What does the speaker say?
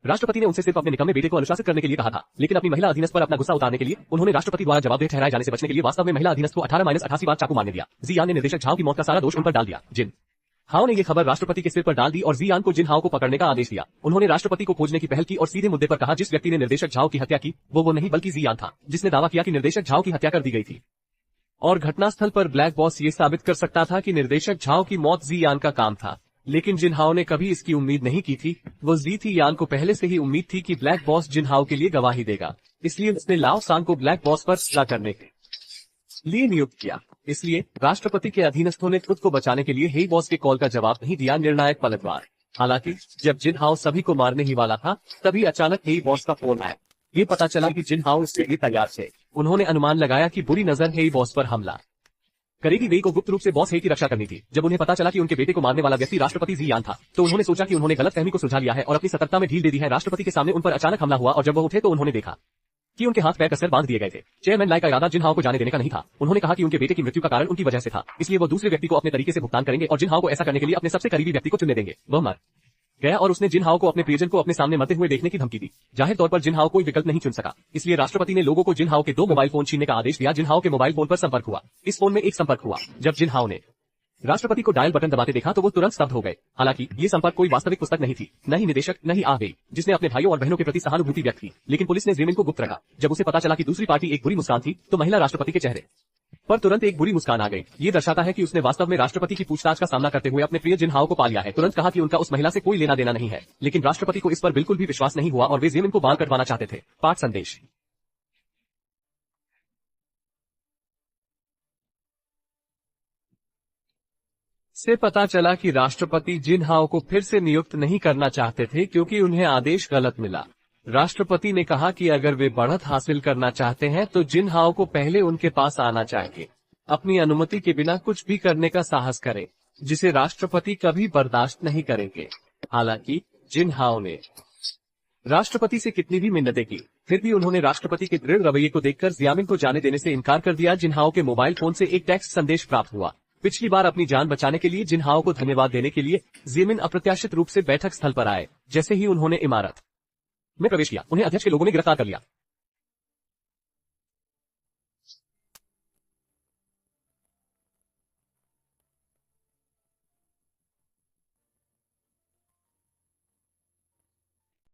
राष्ट्रपति ने उनसे सिर्फ अपने निकम्मे बेटे को अनुशासित करने के लिए कहा था, लेकिन अपनी महिला अधीनस्थ पर अपना गुस्सा उतारने के लिए उन्होंने राष्ट्रपति द्वारा जवाबदेह ठहराए जाने से बचने के लिए वास्तव में महिला अधीनस्थ को 18-88 बार चाकू मारने दिया। जियान ने निर्देशक झाओ की मौत का सारा दोष उन पर डाल दिया। जिन हाओ ने यह खबर राष्ट्रपति के सिर पर डाल दी और जियान को जिन हाओ को पकड़ने का आदेश दिया। उन्होंने राष्ट्रपति को खोजने की पहल की और सीधे मुद्दे पर कहा, जिस व्यक्ति ने निर्देशक झाओ की हत्या की वो नहीं बल्कि जियान था, जिसने दावा किया कि निर्देशक झाओ की हत्या कर दी गई थी। और घटनास्थल पर ब्लैक बॉस ये साबित कर सकता था कि निर्देशक झाओ की मौत जियान का काम था, लेकिन जिनहाओ ने कभी इसकी उम्मीद नहीं की थी। वो जी थी यान को पहले से ही उम्मीद थी कि ब्लैक बॉस जिनहाओ के लिए गवाही देगा, इसलिए उसने लाओ सांग को ब्लैक बॉस पर सजा करने के लिए नियुक्त किया। इसलिए राष्ट्रपति के अधीनस्थों ने खुद को बचाने के लिए हेई बॉस के कॉल का जवाब नहीं दिया। निर्णायक पलटवार। हालांकि जब जिनहाओ सभी को मारने ही वाला था, तभी अचानक हेई बॉस का फोन आया। ये पता चला कि जिनहाओ इसके लिए तैयार थे। उन्होंने अनुमान लगाया कि बुरी नजर हेई बॉस पर हमला करेगी। वेई को गुप्त रूप से बॉस हे की रक्षा करनी थी। जब उन्हें पता चला कि उनके बेटे को मारने वाला व्यक्ति राष्ट्रपति जियान था, तो उन्होंने सोचा कि उन्होंने गलतफहमी को सुलझा लिया है और अपनी सतर्कता में ढील दे दी है। राष्ट्रपति के सामने उन पर अचानक हमला हुआ और जब वो उठे तो उन्होंने देखा कि उनके हाथ पैर कसकर बांध दिए गए थे। चेयरमैन लाई का इरादा जिनहाओ को जाने देने का नहीं था। उन्होंने कहा कि उनके बेटे की मृत्यु का कारण उनकी वजह से था, इसलिए वो दूसरे व्यक्ति को अपने तरीके से भुगतान करेंगे और जिनहाओ को ऐसा करने के लिए अपने सबसे करीबी व्यक्ति को चुनने देंगे। वह मर गया और उसने जिनहाओ को अपने प्रियजन को अपने सामने मरते हुए देखने की धमकी दी। जाहिर तौर पर जिनहाओ कोई विकल्प नहीं चुन सका, इसलिए राष्ट्रपति ने लोगों को जिनहाओ के 2 मोबाइल फोन छीनने का आदेश दिया। जिनहाओ के मोबाइल फोन पर संपर्क हुआ। इस फोन में एक संपर्क हुआ। जब जिनहाओ ने राष्ट्रपति को डायल बटन दबाते देखा तो वो तुरंत स्तब्ध हो गए। हालांकि ये संपर्क कोई वास्तविक पुस्तक नहीं थी, न ही निदेशक, न ही वेई, जिसने अपने भाइयों और बहनों के प्रति सहानुभूति व्यक्त की। लेकिन पुलिस ने जेमिन को गुप्त रखा। जब उसे पता चला कि दूसरी पार्टी एक बुरी मुस्कान थी, तो महिला राष्ट्रपति के चेहरे पर तुरंत एक बुरी मुस्कान आ गई। ये दर्शाता है कि उसने वास्तव में राष्ट्रपति की पूछताछ का सामना करते हुए अपने प्रिय जिनहाओ को पा लिया है। तुरंत कहा कि उनका उस महिला से कोई लेना देना नहीं है, लेकिन राष्ट्रपति को इस पर बिल्कुल भी विश्वास नहीं हुआ और वे जेमिन को बाल कटवाना चाहते थे। पाठ संदेश। से पता चला कि राष्ट्रपति जिनहाओ को फिर से नियुक्त नहीं करना चाहते थे क्योंकि उन्हें आदेश गलत मिला। राष्ट्रपति ने कहा कि अगर वे बढ़त हासिल करना चाहते हैं तो जिनहाओ को पहले उनके पास आना चाहिए। अपनी अनुमति के बिना कुछ भी करने का साहस करें, जिसे राष्ट्रपति कभी बर्दाश्त नहीं करेंगे। हालांकि जिनहाओ ने राष्ट्रपति से कितनी भी मिन्नतें की, फिर भी उन्होंने राष्ट्रपति के दृढ़ रवैये को देखकर जियामिन को जाने देने से इनकार कर दिया। जिनहाओ के मोबाइल फोन से एक टेक्स्ट संदेश प्राप्त हुआ। पिछली बार अपनी जान बचाने के लिए जिनहाओ को धन्यवाद देने के लिए जेमिन अप्रत्याशित रूप से बैठक स्थल पर आए। जैसे ही उन्होंने इमारत में प्रवेश किया, उन्हें अध्यक्ष के लोगों ने गिरफ्तार कर लिया।